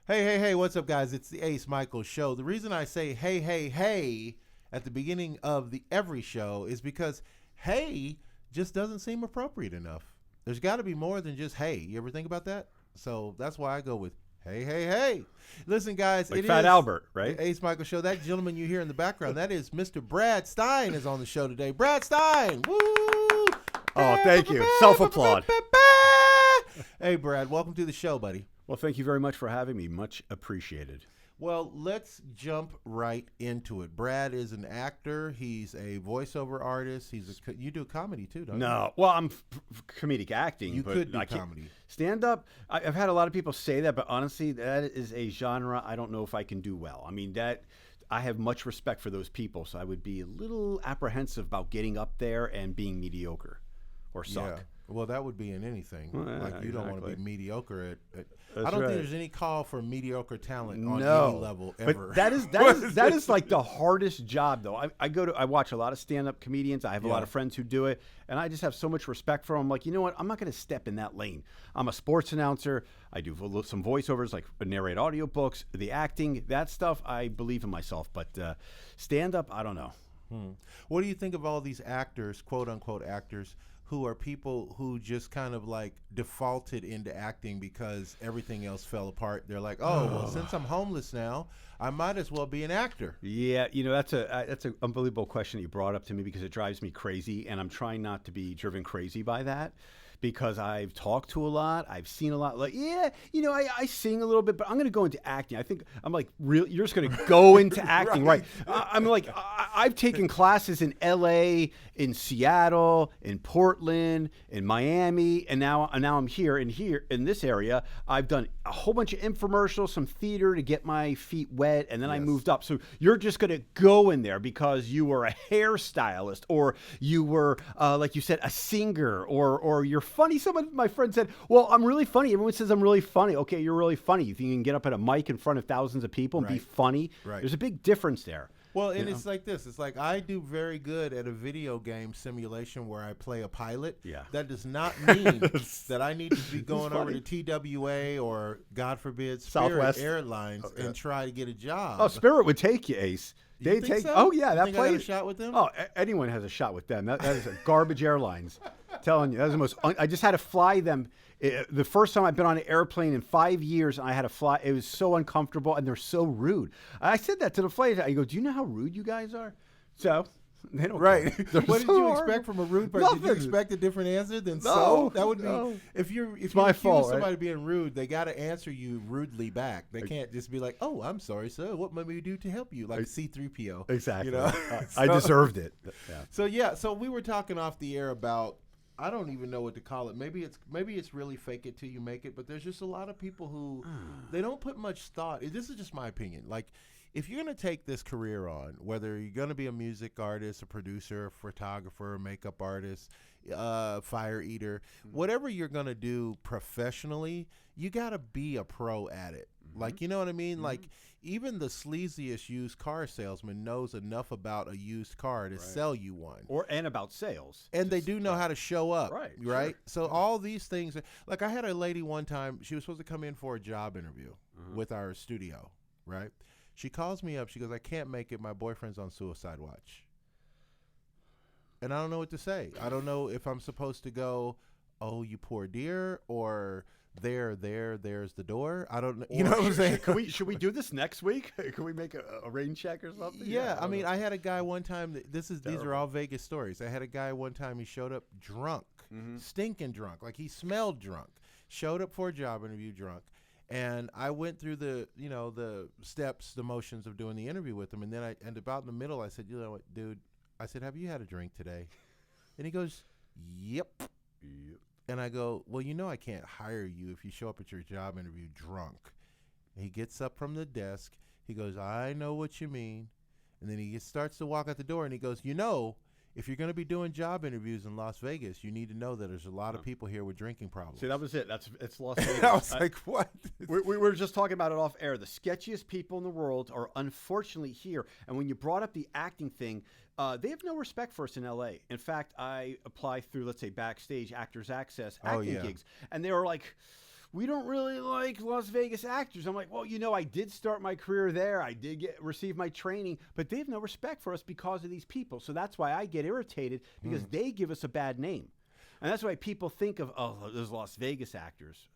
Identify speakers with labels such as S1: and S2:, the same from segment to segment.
S1: Hey, what's up, guys? It's the Ace Micheals Show. The reason I say hey at the beginning of every show is because hey just doesn't seem appropriate enough. There's got to be more than just hey. You ever think about that? So that's why I go with hey. Listen, guys,
S2: Like
S1: it
S2: Fat
S1: is
S2: Albert, right?
S1: the Ace Micheals Show. That gentleman you hear in the background, that is Mr. Brad Stein is on the show today. Brad Stein! Woo!
S2: Oh, thank you. Self-applaud.
S1: Hey, Brad, welcome to the show, buddy.
S2: Well, thank you very much for having me. Much appreciated.
S1: Well, let's jump right into it. Brad is an actor. He's a voiceover artist. You do comedy too, don't you?
S2: No, well, I'm comedic acting.
S1: You
S2: but
S1: could do
S2: I can't-
S1: comedy.
S2: Stand up. I've had a lot of people say that, but honestly, that is a genre I don't know if I can do well. I mean, I have much respect for those people, so I would be a little apprehensive about getting up there and being mediocre or suck.
S1: Yeah. Well, that would be in anything.
S2: Well,
S1: Like you don't want to be
S2: exactly.
S1: mediocre at
S2: That's
S1: I don't
S2: right.
S1: think there's any call for mediocre talent on
S2: No.
S1: any level ever.
S2: But that is like the hardest job, though. I watch a lot of stand-up comedians. I have a lot of friends who do it, and I just have so much respect for them. I'm like, you know what? I'm not going to step in that lane. I'm a sports announcer. I do some voiceovers, like narrate audiobooks, the acting, that stuff. I believe in myself, but stand-up, I don't know.
S1: What do you think of all these actors, quote unquote actors, who are people who just kind of like defaulted into acting because everything else fell apart? They're like, oh, well, since I'm homeless now, I might as well be an actor.
S2: Yeah, that's an unbelievable question that you brought up to me because it drives me crazy, and I'm trying not to be driven crazy by that. Because I've talked to a lot, I've seen a lot. Like, I sing a little bit, but I'm going to go into acting. I think I'm like, real. You're just going to go into acting, right? I'm like, I've taken classes in L.A., in Seattle, in Portland, in Miami, and now I'm here in this area. I've done a whole bunch of infomercials, some theater to get my feet wet, and then I moved up. So you're just going to go in there because you were a hairstylist, or you were, like you said, a singer, or you're funny. Some of my friends said, well, I'm really funny. Everyone says I'm really funny. Okay, you're really funny. You think you can get up at a mic in front of thousands of people and be funny?
S1: Right.
S2: There's a big difference there.
S1: Well, and it's like this. It's like I do very good at a video game simulation where I play a pilot.
S2: Yeah.
S1: That does not mean that I need to be going over to TWA or, God forbid, Spirit
S2: Southwest
S1: Airlines and try to get a job.
S2: Oh, Spirit would take you, Ace.
S1: You think so?
S2: Oh yeah,
S1: You
S2: that
S1: think I got a
S2: place.
S1: shot with them?
S2: Oh, anyone has a shot with them. That is a garbage airlines. Telling you, that's the most. I just had to fly them. The first time I've been on an airplane in 5 years, and I had to fly. It was so uncomfortable, and they're so rude. I said that to the flight. I go, "Do you know how rude you guys are?" So they don't.
S1: Right.
S2: They're
S1: What did
S2: so
S1: you
S2: horrible.
S1: expect from a rude person? Did you
S2: Nothing.
S1: expect a different answer than
S2: No,
S1: so? That would be
S2: no.
S1: if you
S2: my
S1: accuse
S2: fault, right?
S1: somebody being rude, they got to answer you rudely back. They can't just be like, "Oh, I'm sorry, sir. What may we do to help you?" Like C-3PO.
S2: Exactly.
S1: You know?
S2: I deserved it. Yeah.
S1: So we were talking off the air about, I don't even know what to call it. Maybe it's really fake it till you make it. But there's just a lot of people who they don't put much thought. This is just my opinion. Like, if you're going to take this career on, whether you're going to be a music artist, a producer, a photographer, a makeup artist, fire eater, whatever you're going to do professionally, you got to be a pro at it. Like, you know what I mean? Like, even the sleaziest used car salesman knows enough about a used car to sell you one.
S2: And about sales.
S1: And they do know how to show up,
S2: Right,
S1: right?
S2: sure.
S1: So all these things, like I had a lady one time, she was supposed to come in for a job interview with our studio, right? She calls me up. She goes, "I can't make it. My boyfriend's on suicide watch." And I don't know what to say. I don't know if I'm supposed to go, "Oh, you poor dear," or there's the door. I don't know. You know what I'm saying?
S2: Should we do this next week? Can we make a rain check or something?
S1: Yeah, I mean, I had a guy one time. These are
S2: Terrible.
S1: all Vegas stories. I had a guy one time. He showed up drunk, stinking drunk, like he smelled drunk. Showed up for a job interview drunk, and I went through the steps, the motions of doing the interview with him. And then and about in the middle, I said, "You know what, dude?" I said, "Have you had a drink today?" And he goes, "Yep." And I go, "Well, I can't hire you if you show up at your job interview drunk." And he gets up from the desk. He goes, "I know what you mean." And then he starts to walk out the door, and he goes, if you're going to be doing job interviews in Las Vegas, you need to know that there's a lot of people here with drinking problems.
S2: See, that was it. It's Las Vegas.
S1: I was like, what?
S2: We were just talking about it off air. The sketchiest people in the world are unfortunately here. And when you brought up the acting thing, they have no respect for us in L.A. In fact, I apply through, let's say, Backstage Actors Access acting gigs. And they were like, we don't really like Las Vegas actors. I'm like, well, I did start my career there. I did receive my training, but they have no respect for us because of these people. So that's why I get irritated, because they give us a bad name. And that's why people think of, those Las Vegas actors.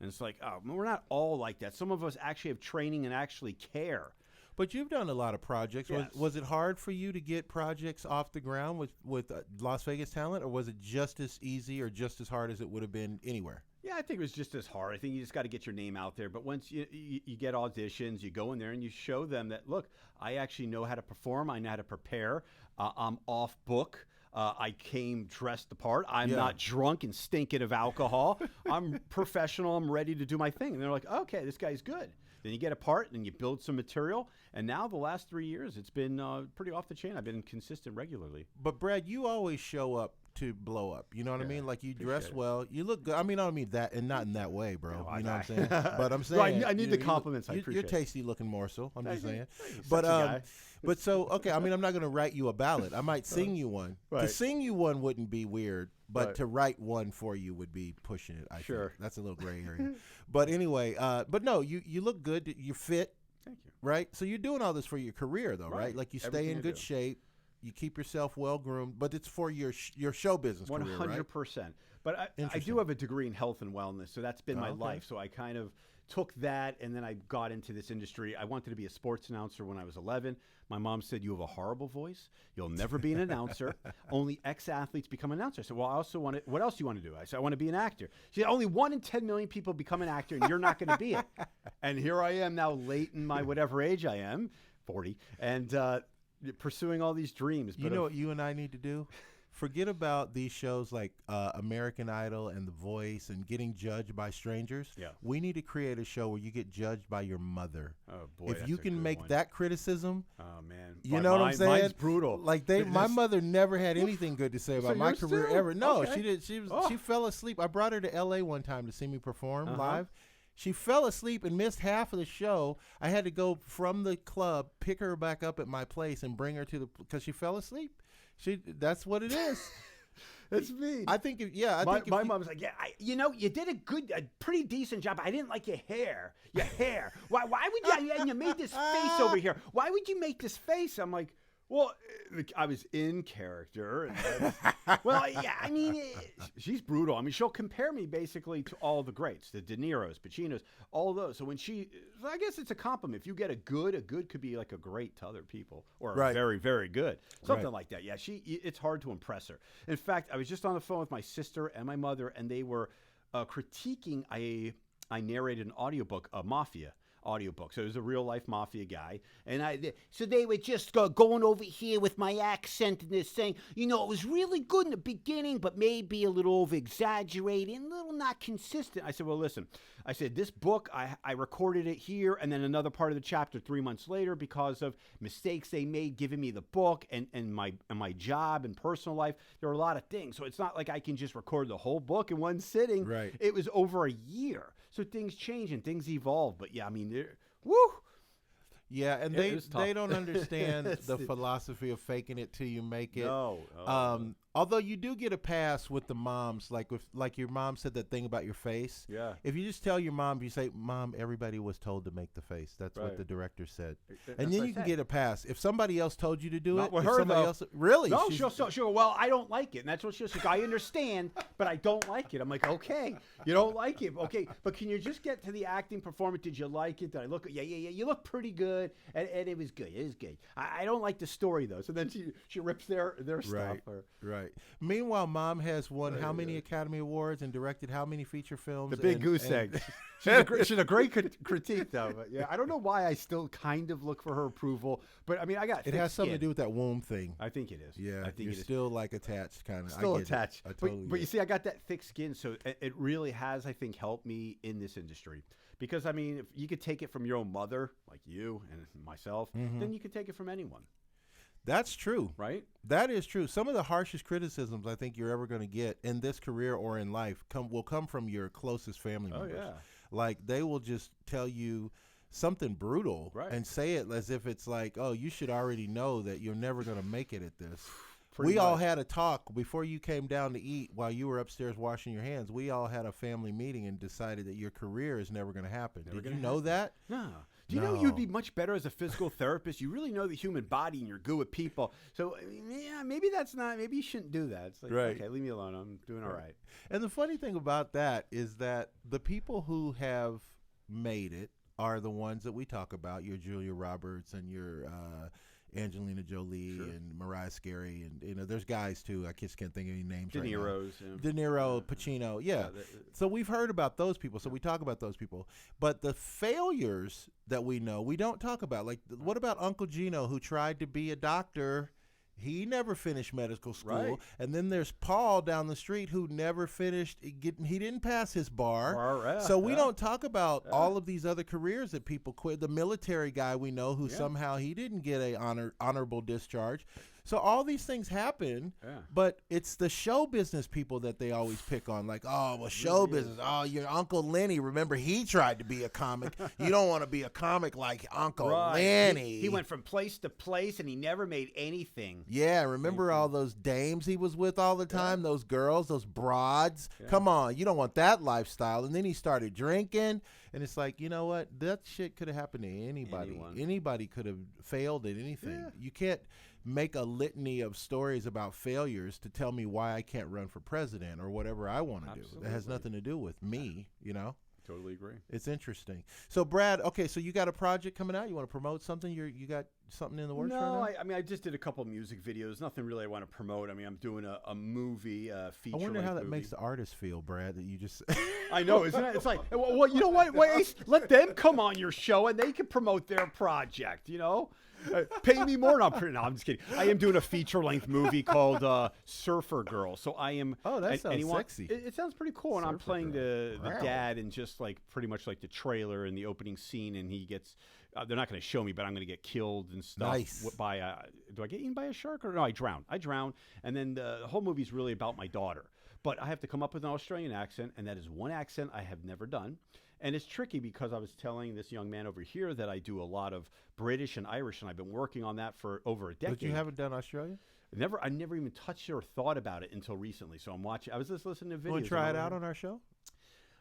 S2: And it's like, we're not all like that. Some of us actually have training and actually care.
S1: But you've done a lot of projects.
S2: Yes.
S1: Was it hard for you to get projects off the ground with Las Vegas talent, or was it just as easy or just as hard as it would have been anywhere?
S2: Yeah, I think it was just as hard. I think you just got to get your name out there. But once you get auditions, you go in there and you show them that, look, I actually know how to perform. I know how to prepare. I'm off book. I came dressed the part. I'm not drunk and stinking of alcohol. I'm professional. I'm ready to do my thing. And they're like, okay, this guy's good. Then you get a part, and you build some material. And now the last 3 years, it's been pretty off the chain. I've been consistent regularly.
S1: But, Brad, you always show up to blow up. You know what I mean? Like, you dress well. You look good. I mean, I don't mean that, and not in that way, bro.
S2: No,
S1: you know what I'm saying? But I'm saying.
S2: No, I need the compliments. I appreciate
S1: You're tasty looking morsel. I'm just saying.
S2: But
S1: but so, okay, I mean, I'm not going to write you a ballad. I might sing you one. Right. To sing you one wouldn't be weird, but to write one for you would be pushing it, I think. That's a little gray area. But anyway, but no, you look good. You're fit.
S2: Thank you.
S1: Right? So you're doing all this for your career, though, right? Like, you stay in good shape. You keep yourself well-groomed, but it's for your show business career, right?
S2: 100%. But I do have a degree in health and wellness, so that's been my life. So I kind of took that, and then I got into this industry. I wanted to be a sports announcer when I was 11. My mom said, you have a horrible voice. You'll never be an announcer. Only ex-athletes become announcers. I said, well, I also want to, what else do you want to do? I said, I want to be an actor. She said, only 1 in 10 million people become an actor, and you're not going to be it. And here I am now, late in my whatever age I am, 40, and pursuing all these dreams.
S1: You know what you and I need to do? Forget about these shows like American Idol and The Voice and getting judged by strangers. Yeah. We need to create a show where you get judged by your mother.
S2: Oh, boy,
S1: if you can make that criticism.
S2: Oh, man.
S1: You know what I'm saying?
S2: Mine's brutal.
S1: Like my mother never had anything good to say about my career ever. No, she did. She fell asleep. I brought her to L.A. one time to see me perform live. She fell asleep and missed half of the show. I had to go from the club, pick her back up at my place, and bring her to because she fell asleep. That's what it is.
S2: That's me.
S1: I think,
S2: my mom's like, you did a pretty decent job. I didn't like your hair. Why would you? And you made this face over here. Why would you make this face? I'm like, well, I was in character. I mean, she's brutal. I mean, she'll compare me basically to all the greats, the De Niro's, Pacinos, all those. So I guess it's a compliment. If you get a good could be like a great to other people, or a very, very good, something like that. Yeah, it's hard to impress her. In fact, I was just on the phone with my sister and my mother, and they were critiquing. I narrated an audiobook, a Mafia audiobook. So it was a real life mafia guy. And so they were just going over here with my accent and they're saying, it was really good in the beginning, but maybe a little over exaggerated and a little not consistent. I said, well, listen, this book, I recorded it here and then another part of the chapter 3 months later because of mistakes they made giving me the book and my job and personal life. There were a lot of things. So it's not like I can just record the whole book in one sitting.
S1: Right.
S2: It was over a year. So things change and things evolve. But yeah, I mean, woo.
S1: Yeah, and they don't understand the philosophy of faking it till you make it.
S2: No.
S1: Although you do get a pass with the moms, like your mom said that thing about your face.
S2: Yeah.
S1: If you just tell your mom, you say, "Mom, everybody was told to make the face." That's what the director said, and then you can get a pass. If somebody else told you to do it,
S2: with her though.
S1: Really?
S2: No, she'll. Well, I don't like it, and that's what she'll say. I understand, but I don't like it. I'm like, okay, you don't like it, okay, but can you just get to the acting performance? Did you like it? Did I look? Yeah. You look pretty good, and it was good. It was good. I don't like the story though. So then she rips their stuff.
S1: Right. Meanwhile, Mom has won how many Academy Awards and directed how many feature films?
S2: The Big Goose Egg. She's a great critique, though. But yeah, I don't know why I still kind of look for her approval, but I mean, it
S1: has something to do with that womb thing.
S2: I think it is.
S1: Yeah, I think you're still like attached, kind of.
S2: Still attached. But you see, I got that thick skin, so it really has, I think, helped me in this industry. Because I mean, if you could take it from your own mother, like you and myself, then you could take it from anyone.
S1: That's true.
S2: Right?
S1: That is true. Some of the harshest criticisms I think you're ever going to get in this career or in life will come from your closest family members.
S2: Oh, yeah.
S1: Like, they will just tell you something brutal and say it as if it's like, oh, you should already know that you're never going to make it at this. We all had a talk before you came down to eat while you were upstairs washing your hands. We all had a family meeting and decided that your career is never going to happen. Did you know that?
S2: No. Do you know you'd be much better as a physical therapist? You really know the human body and you're good with people. So, yeah, maybe maybe you shouldn't do that. It's like, okay, leave me alone. I'm doing all right.
S1: And the funny thing about that is that the people who have made it are the ones that we talk about, your Julia Roberts and your Angelina Jolie and Mariah Carey, and there's guys too. I just can't think of any names right now. De Niro, Pacino, so we've heard about those people, so we talk about those people. But the failures that we know, we don't talk about. Like, what about Uncle Gino, who tried to be a doctor? He never finished medical school.
S2: Right.
S1: And then there's Paul down the street who never finished. He didn't pass his bar. So we don't talk about all of these other careers that people quit. The military guy we know who somehow he didn't get a honorable discharge. So all these things happen, but it's the show business people that they always pick on. Like, oh, well, show business. Oh, your Uncle Lenny, remember he tried to be a comic. You don't want to be a comic like Uncle Lenny.
S2: He went from place to place, and he never made anything.
S1: Yeah, remember all those dames he was with all the time? Those girls, those broads? Come on, you don't want that lifestyle. And then he started drinking, and it's like, you know what? That shit could have happened to anybody. Anybody could have failed at anything. You can't make a litany of stories about failures to tell me why I can't run for president or whatever I want to do. That has nothing to do with me,
S2: Totally agree.
S1: It's interesting. So, Brad, okay, so you got a project coming out? You want to promote something? You got something in the works right now?
S2: I mean, I just did a couple of music videos. Nothing really I want to promote. I mean, I'm doing a movie, feature.
S1: I wonder how that makes the artist feel, Brad, that you just...
S2: I know, isn't it? It's like, well, you know what? Wait, let them come on your show and they can promote their project, Pay me more. No, I'm just kidding. I am doing a feature-length movie called Surfer Girl. So I am.
S1: Oh, that sounds sexy.
S2: It sounds pretty cool. And I'm playing the dad in just like pretty much like the trailer and the opening scene. And he gets. They're not going to show me, but I'm going to get killed and stuff.
S1: Nice.
S2: Do I get eaten by a shark or no? I drown. And then the whole movie is really about my daughter. But I have to come up with an Australian accent, and that is one accent I have never done. And it's tricky because I was telling this young man over here that I do a lot of British and Irish, and I've been working on that for over a decade.
S1: But you haven't done Australia?
S2: I never even touched it or thought about it until recently. So I'm watching. I was just listening to videos.
S1: You want to try it out on our show?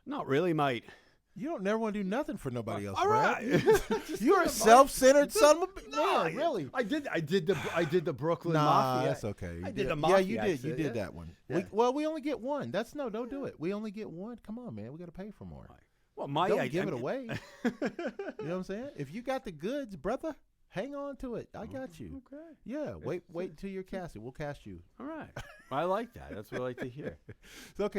S2: Not really, mate.
S1: You don't never want to do nothing for nobody else,
S2: all
S1: Brad.
S2: Right.
S1: You're a self-centered son of a...
S2: No,
S1: really.
S2: I did the Brooklyn Mafia.
S1: That's okay.
S2: I did the Mafia.
S1: Yeah, you did that one.
S2: Yeah.
S1: We only get one. Don't do it. We only get one. Come on, man. We got to pay for more.
S2: Well,
S1: don't give it away. You know what I'm saying? If you got the goods, brother, hang on to it. I got you.
S2: Okay.
S1: Yeah. Wait until you're casted. We'll cast you.
S2: All right. I like that. That's what I like to hear.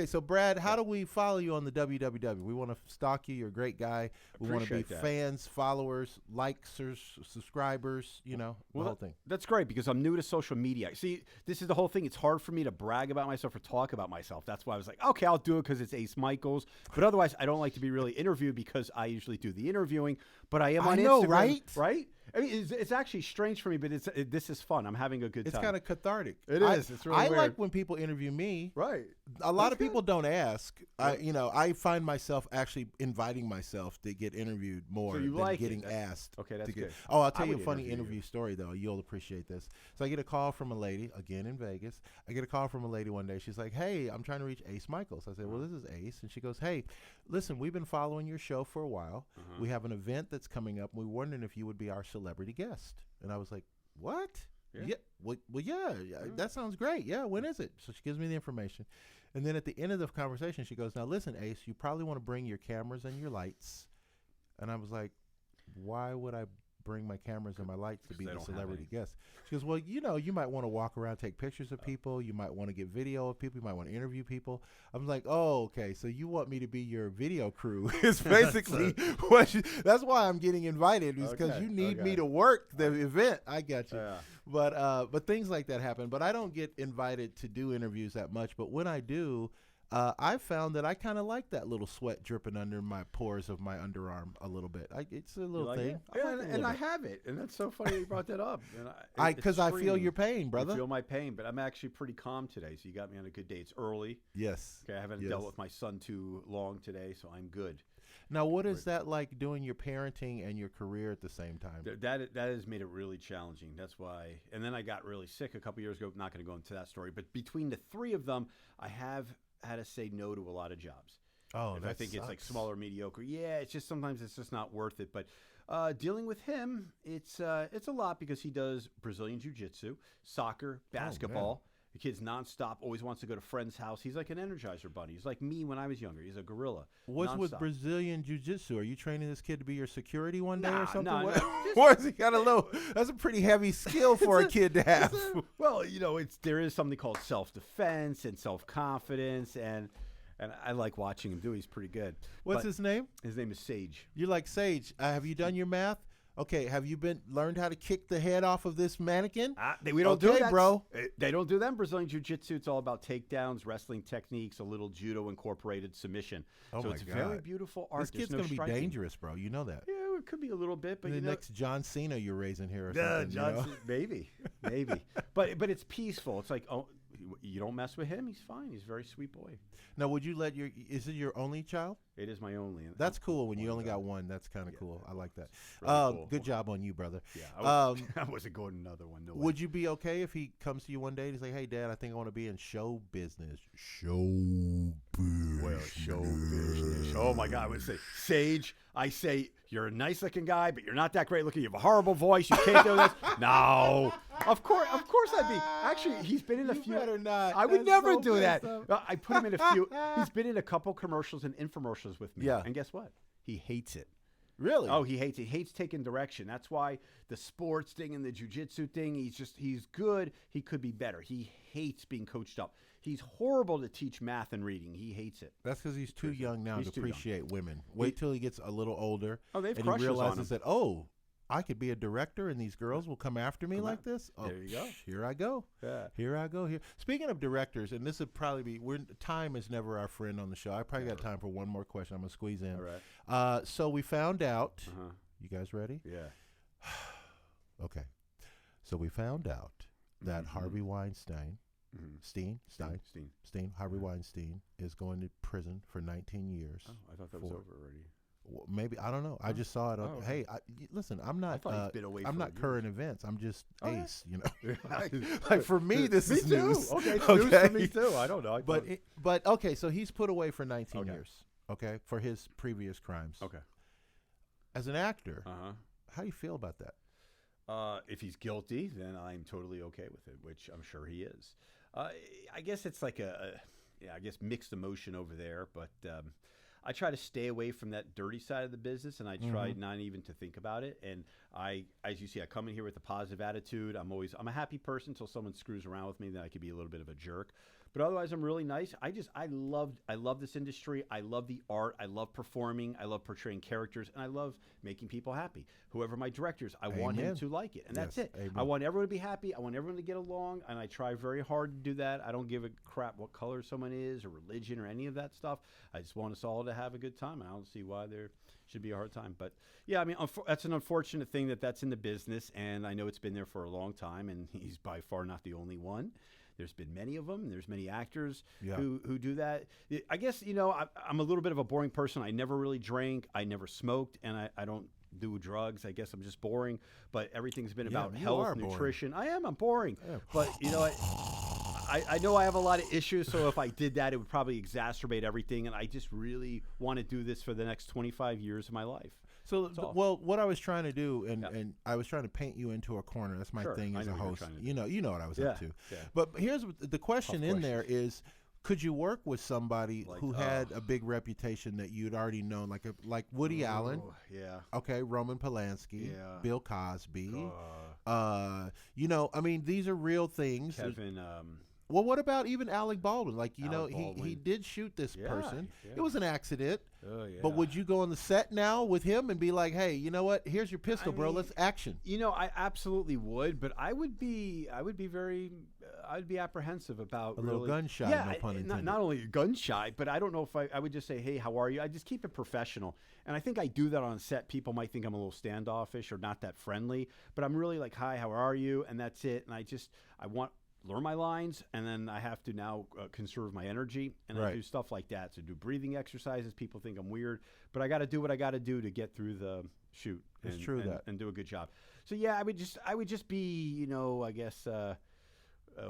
S1: So Brad, how do we follow you on the WWW? We want to stalk you. You're a great guy. We want to be fans, followers, likes, subscribers, the whole thing.
S2: That's great because I'm new to social media. See, this is the whole thing. It's hard for me to brag about myself or talk about myself. That's why I was like, okay, I'll do it because it's Ace Micheals. But otherwise, I don't like to be really interviewed because I usually do the interviewing. But I am on Instagram.
S1: Right?
S2: Right? I mean, it's actually strange for me, but this is fun. I'm having a good time.
S1: It's kind of cathartic.
S2: It is. It's really weird.
S1: I like when people interview me.
S2: Right.
S1: A lot of people don't ask. I find myself actually inviting myself to get interviewed more than getting asked.
S2: Okay, that's good.
S1: Oh, I'll tell you a funny interview story, though. You'll appreciate this. So I get a call from a lady, again in Vegas. I get a call from a lady one day. She's like, hey, I'm trying to reach Ace Micheals. I said, well, this is Ace. And she goes, hey, listen, we've been following your show for a while. We have an event that's coming up. We're wondering if you would be our celebrity guest. And I was like, what? Yeah. Well, that sounds great. Yeah, when is it? So she gives me the information. And then at the end of the conversation, she goes, now listen, Ace, you probably want to bring your cameras and your lights. And I was like, why would I bring my cameras and my lights to be the celebrity guest? She goes, well, you might want to walk around, take pictures of people. You might want to get video of people. You might want to interview people. I'm like, oh, okay. So you want me to be your video crew? It's basically that's why I'm getting invited, is because you need me to work the event. I got you. Yeah. But things like that happen. But I don't get invited to do interviews that much. But when I do, I found that I kind of like that little sweat dripping under my pores of my underarm a little bit. It's a little thing.
S2: And I have it. And that's so funny you brought that up.
S1: Because I feel your pain, brother.
S2: I feel my pain, but I'm actually pretty calm today. So you got me on a good day. It's early.
S1: Yes.
S2: Okay, I haven't dealt with my son too long today, so I'm good.
S1: Now, what is that like doing your parenting and your career at the same time?
S2: That has made it really challenging. That's why. And then I got really sick a couple years ago. Not going to go into that story, but between the three of them, I have had to say no to a lot of jobs.
S1: Oh,
S2: I think it's like small or mediocre. Yeah, it's just sometimes it's just not worth it. But dealing with him, it's a lot because he does Brazilian jiu-jitsu, soccer, basketball. The kid's nonstop, always wants to go to friend's house. He's like an Energizer bunny. He's like me when I was younger. He's a gorilla.
S1: What's with Brazilian jiu-jitsu? Are you training this kid to be your security one day or something?
S2: No.
S1: What has he got a little? That's a pretty heavy skill for a kid to have.
S2: Well, there is something called self-defense and self-confidence, and I like watching him do. He's pretty good.
S1: What's his name?
S2: His name is Sage.
S1: You like Sage? Have you done your math? Okay, have you learned how to kick the head off of this mannequin?
S2: We don't do that,
S1: bro.
S2: They don't do that in Brazilian jiu-jitsu. It's all about takedowns, wrestling techniques, a little judo incorporated submission. So it's very beautiful art.
S1: This kid's going to be dangerous, bro. You know that.
S2: Yeah, it could be a little bit, but
S1: the next John Cena you're raising here or something.
S2: John Cena, maybe. But it's peaceful. It's like, oh, you don't mess with him. He's fine. He's a very sweet boy.
S1: Now, would you let is it your only child?
S2: It is my only.
S1: That's cool when you only got one. That's kind of cool. I like that.
S2: Really cool.
S1: Good job on you, brother.
S2: Yeah, I wasn't going another one. No way.
S1: Would you be okay if he comes to you one day and he's like, hey, Dad, I think I want to be in show business. Show business.
S2: Oh, my God. I would say, Sage, I say, you're a nice-looking guy, but you're not that great-looking. You have a horrible voice. You can't do this. No. Of course I'd be. Actually, he's been in a few.
S1: Better not.
S2: I would never do that. I put him in a few. He's been in a couple commercials and infomercials with me.
S1: Yeah.
S2: And guess what? He hates it.
S1: Really?
S2: Oh, he hates it. He hates taking direction. That's why the sports thing and the jiu-jitsu thing, he's good. He could be better. He hates being coached up. He's horrible to teach math and reading. He hates it.
S1: That's because he's too young now to appreciate women. Wait till he gets a little older.
S2: Oh, they've
S1: and
S2: crushes
S1: he realizes
S2: on him.
S1: that, oh, I could be a director and these girls will come after me like this. Oh,
S2: there you go.
S1: Here I go.
S2: Yeah.
S1: Here I go. Here. Speaking of directors, and this would probably be, time is never our friend on the show. I probably got time for one more question. I'm going to squeeze in.
S2: All right.
S1: So we found out. You guys ready?
S2: Yeah.
S1: Okay. So we found out that Harvey Weinstein, Harvey Weinstein is going to prison for 19 years.
S2: Oh, I thought that was over already.
S1: Well, maybe, I don't know. I just saw it. Hey, listen, I'm not. I'm not current events. I'm just Ace. You know, like for me, this is news.
S2: Okay, news for me too. I don't know.
S1: But okay, so he's put away for 19 years. Okay, for his previous crimes.
S2: Okay.
S1: As an actor, how do you feel about that?
S2: If he's guilty, then I'm totally okay with it, which I'm sure he is. I guess it's like mixed emotion over there, but I try to stay away from that dirty side of the business, and I try not even to think about it. And as you see, I come in here with a positive attitude. I'm a happy person until someone screws around with me, then I could be a little bit of a jerk. But otherwise, I'm really nice. I love this industry. I love the art. I love performing. I love portraying characters, and I love making people happy. Whoever my director is, I want him to like it, and that's it. Amen. I want everyone to be happy. I want everyone to get along, and I try very hard to do that. I don't give a crap what color someone is or religion or any of that stuff. I just want us all to have a good time, and I don't see why there should be a hard time. But yeah, I mean, that's an unfortunate thing that's in the business, and I know it's been there for a long time, and he's by far not the only one. There's been many of them. There's many actors who do that. I guess, I'm a little bit of a boring person. I never really drank. I never smoked, and I don't do drugs. I guess I'm just boring. But everything's been about health, nutrition. I'm boring. Yeah. But, I know I have a lot of issues, so if I did that, it would probably exacerbate everything, and I just really want to do this for the next 25 years of my life.
S1: So, well, what I was trying to do, and I was trying to paint you into a corner. That's my thing as a host. You know what I was up to. Yeah. But here's the question in there is, could you work with somebody who had a big reputation that you'd already known, like Woody Allen?
S2: Yeah.
S1: Okay, Roman Polanski. Yeah. Bill Cosby. I mean, these are real things.
S2: Kevin.
S1: Well, what about even Alec Baldwin? He did shoot this person. Yeah. It was an accident. Oh, yeah. But would you go on the set now with him and be like, hey, you know what? Here's your pistol, bro. Let's action.
S2: I absolutely would, but I would be apprehensive about
S1: a little gun shy.
S2: Yeah,
S1: no pun intended.
S2: Not only gun shy, but I don't know if I would just say, hey, how are you? I just keep it professional, and I think I do that on set. People might think I'm a little standoffish or not that friendly, but I'm really like, hi, how are you? And that's it. And I want learn my lines, and then I have to now conserve my energy, and I do stuff like that. So do breathing exercises. People think I'm weird, but I got to do what I got to do to get through the shoot.
S1: It's true
S2: and do a good job. So yeah, I would just be, I guess,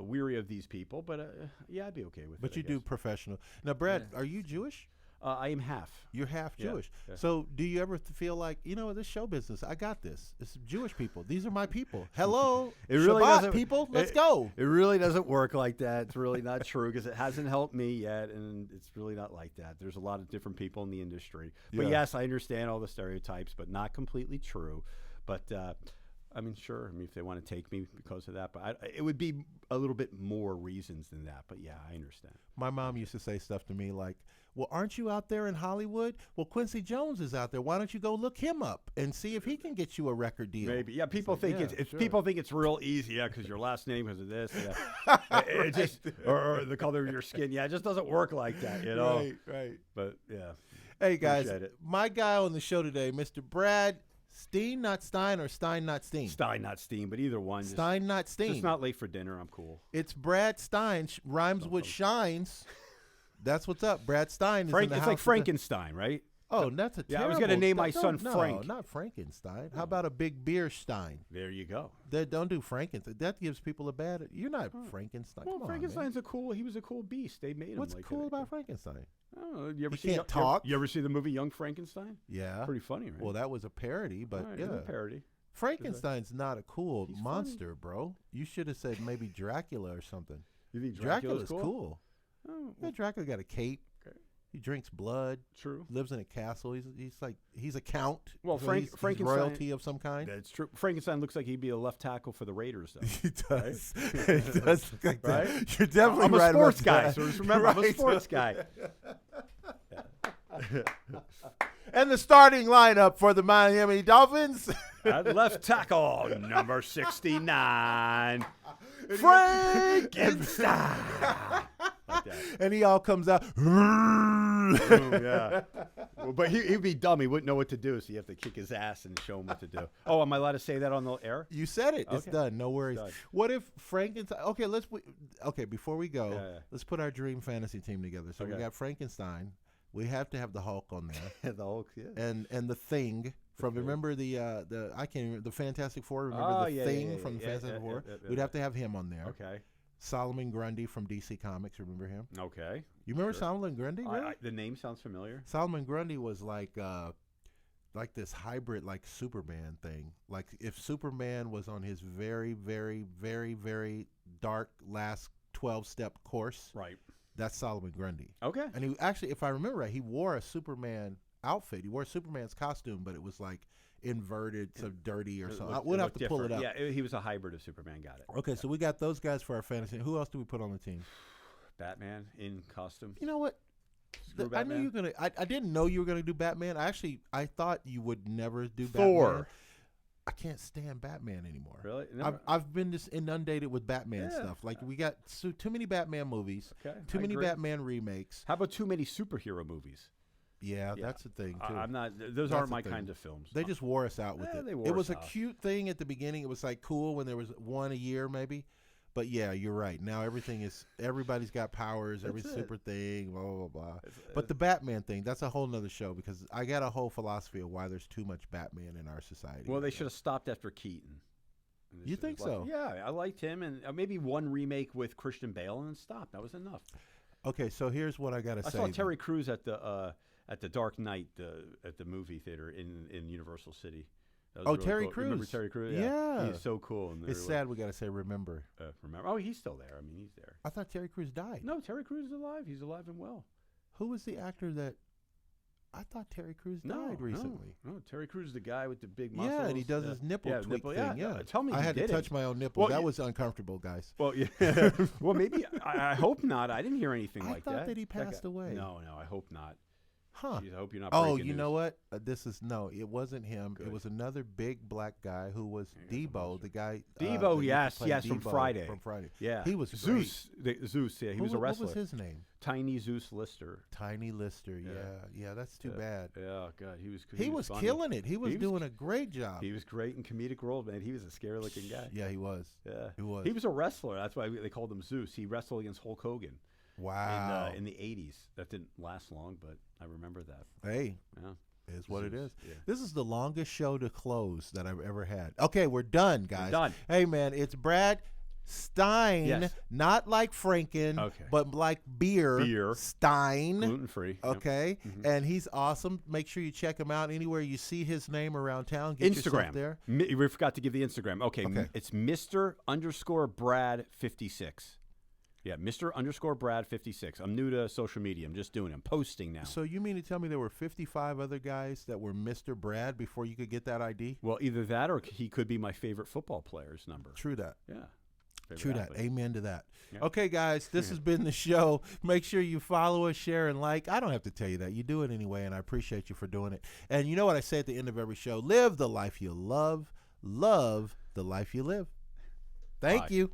S2: weary of these people, but yeah, I'd be okay with it.
S1: But you do professional. Now, Brad, are you Jewish?
S2: I am half.
S1: You're half Jewish.
S2: Yeah.
S1: So do you ever feel like, this show business, I got this. It's Jewish people. These are my people. Hello,
S2: it really
S1: Shabbat,
S2: doesn't,
S1: people. Let's go.
S2: It really doesn't work like that. It's really not true because it hasn't helped me yet, and it's really not like that. There's a lot of different people in the industry. But yes, I understand all the stereotypes, but not completely true. But sure. If they want to take me because of that, but it would be a little bit more reasons than that. But yeah, I understand.
S1: My mom used to say stuff to me like, well, aren't you out there in Hollywood? Well, Quincy Jones is out there. Why don't you go look him up and see if he can get you a record deal?
S2: Maybe. Yeah, people think people think it's real easy. Yeah, because your last name because of this. Yeah. it just or the color of your skin. Yeah, it just doesn't work like that.
S1: Right.
S2: But yeah.
S1: Hey guys, my guy on the show today, Mr. Brad Stein, not Stein, or Stein, not Stein?
S2: Stein, not Stein, but either one.
S1: Stein, not Stein.
S2: It's not late for dinner. I'm cool.
S1: It's Brad Stein. Rhymes with shines. That's what's up. Brad Stein is in the house.
S2: It's like Frankenstein, right?
S1: Oh, that's a terrible.
S2: I was going to name my son Frank.
S1: No, not Frankenstein. How about a big beer Stein?
S2: There you go.
S1: Don't do Frankenstein. That gives people a bad. You're not Frankenstein.
S2: Well,
S1: Come
S2: Frankenstein's
S1: on,
S2: he was a cool beast. They made him.
S1: What's cool about Frankenstein?
S2: Oh, you ever
S1: he can't talk.
S2: You ever see the movie Young Frankenstein?
S1: Yeah,
S2: pretty funny, right?
S1: Well, that was a parody, but
S2: It's a parody.
S1: Frankenstein's not a cool monster, bro. You should have said maybe Dracula or something.
S2: You think
S1: Dracula's cool?
S2: Oh,
S1: yeah, Dracula got a cape.
S2: Okay.
S1: He drinks blood.
S2: True.
S1: Lives in a castle. He's a count.
S2: Well,
S1: so
S2: Frankenstein,
S1: he's royalty of some kind.
S2: That's true. Frankenstein looks like he'd be a left tackle for the Raiders, though.
S1: He does.
S2: Right?
S1: He does look like
S2: right?
S1: that. You're definitely
S2: I'm
S1: right.
S2: I'm a sports guy.
S1: That.
S2: So just remember, I'm a sports guy.
S1: And the starting lineup for the Miami Dolphins.
S2: At left tackle, number 69, Frankenstein. Like that.
S1: And he all comes out.
S2: Yeah. Well, but he'd be dumb. He wouldn't know what to do, so you have to kick his ass and show him what to do. Oh, am I allowed to say that on the air?
S1: You said it. It's done. No worries.
S2: Done.
S1: What if Frankenstein? Okay, before we go, let's put our dream fantasy team together. So we got Frankenstein. We have to have the Hulk on there.
S2: The Hulk, yeah.
S1: And the Thing from remember the I can't remember the Fantastic Four. Remember the Thing from the Fantastic Four? We'd have to have him on there.
S2: Okay.
S1: Solomon Grundy from DC Comics. Remember him?
S2: Okay.
S1: You remember Solomon Grundy? Really?
S2: The name sounds familiar.
S1: Solomon Grundy was like this hybrid, like Superman thing. Like if Superman was on his very, very, very, very dark last 12-step course.
S2: Right.
S1: That's Solomon Grundy.
S2: Okay.
S1: And he actually, if I remember right, he wore a Superman outfit. He wore Superman's costume, but it was like inverted, so dirty or something. We'll have to pull it up.
S2: Yeah, he was a hybrid of Superman. Got it.
S1: Okay, so we got those guys for our fantasy. Who else do we put on the team?
S2: Batman in costume.
S1: You know what? I knew you were gonna. I didn't know you were gonna do Batman. I thought you would never do
S2: Thor.
S1: Batman. I can't stand Batman anymore.
S2: Really?
S1: I've been just inundated with Batman stuff. Like we got too many Batman movies.
S2: Okay,
S1: too many Batman remakes.
S2: How about too many superhero movies?
S1: Yeah, that's the thing too.
S2: I'm not. Those aren't my kind of films.
S1: They just wore us out with it. It was a cute thing at the beginning. It was like cool when there was one a year maybe. But yeah, you're right. Now everybody's got powers, every super thing, blah, blah, blah. But the Batman thing, that's a whole nother show because I got a whole philosophy of why there's too much Batman in our society.
S2: Well, they should have stopped after Keaton.
S1: You think so?
S2: Yeah, I liked him, and maybe one remake with Christian Bale, and then stop. That was enough.
S1: Okay, so here's what I got to say.
S2: I saw Terry Crews at the Dark Knight at the movie theater in Universal City.
S1: Oh, really Terry
S2: cool.
S1: Crews.
S2: Remember Terry Crews?
S1: Yeah.
S2: He's so cool.
S1: It's sad we got to say remember.
S2: Remember. Oh, he's still there. I mean, he's there.
S1: I thought Terry Crews died.
S2: No, Terry Crews is alive. He's alive and well.
S1: Who was the actor that... I thought Terry Crews died recently.
S2: No, Terry Crews is the guy with the big muscles.
S1: Yeah, and he does his nipple tweak thing. Yeah.
S2: Tell me
S1: I had to touch my own nipple. That was uncomfortable, guys.
S2: Well, yeah. Well, maybe. I hope not. I didn't hear anything like that.
S1: I thought that he passed away.
S2: No, I hope not.
S1: Huh.
S2: Jeez, I hope you're not.
S1: Oh,
S2: breaking
S1: you
S2: news.
S1: know what? No, it wasn't him.
S2: Good.
S1: It was another big black guy who was Debo, the guy. that
S2: Debo,
S1: used to
S2: yes,
S1: play
S2: yes, from
S1: Debo
S2: Friday.
S1: From Friday.
S2: Yeah,
S1: He was
S2: Zeus. Zeus, yeah, he was a wrestler.
S1: What was his name?
S2: Tiny Zeus Lister.
S1: Tiny Lister. Yeah. That's too bad.
S2: Yeah, God,
S1: He was
S2: funny.
S1: killing it. He was doing a great job.
S2: He was great in comedic roles, man. He was a scary-looking guy.
S1: Yeah, he was.
S2: Yeah,
S1: he was.
S2: He was a wrestler. That's why they called him Zeus. He wrestled against Hulk Hogan.
S1: Wow.
S2: In the 80s. That didn't last long, but I remember that.
S1: Hey.
S2: Yeah.
S1: Is what it is.
S2: Yeah.
S1: This is the longest show to close that I've ever had. Okay, we're done, guys.
S2: We're done.
S1: Hey, man, it's Brad Stein,
S2: Yes.
S1: not like Franken,
S2: Okay.
S1: but like beer. Stein.
S2: Gluten-free. Yep.
S1: Okay, and he's awesome. Make sure you check him out anywhere you see his name around town. Get yourself
S2: Instagram.
S1: there.
S2: We forgot to give the Instagram. Okay.
S1: Okay.
S2: It's Mr_Brad56. Yeah, Mr_Brad56. I'm new to social media. I'm just doing it. I'm posting now.
S1: So you mean to tell me there were 55 other guys that were Mr. Brad before you could get that ID?
S2: Well, either that or he could be my favorite football player's number.
S1: True that.
S2: Yeah.
S1: True that. Amen to that.
S2: Yeah.
S1: Okay, guys, this has been the show. Make sure you follow us, share, and like. I don't have to tell you that. You do it anyway, and I appreciate you for doing it. And you know what I say at the end of every show? Live the life you love the life you live. Thank you.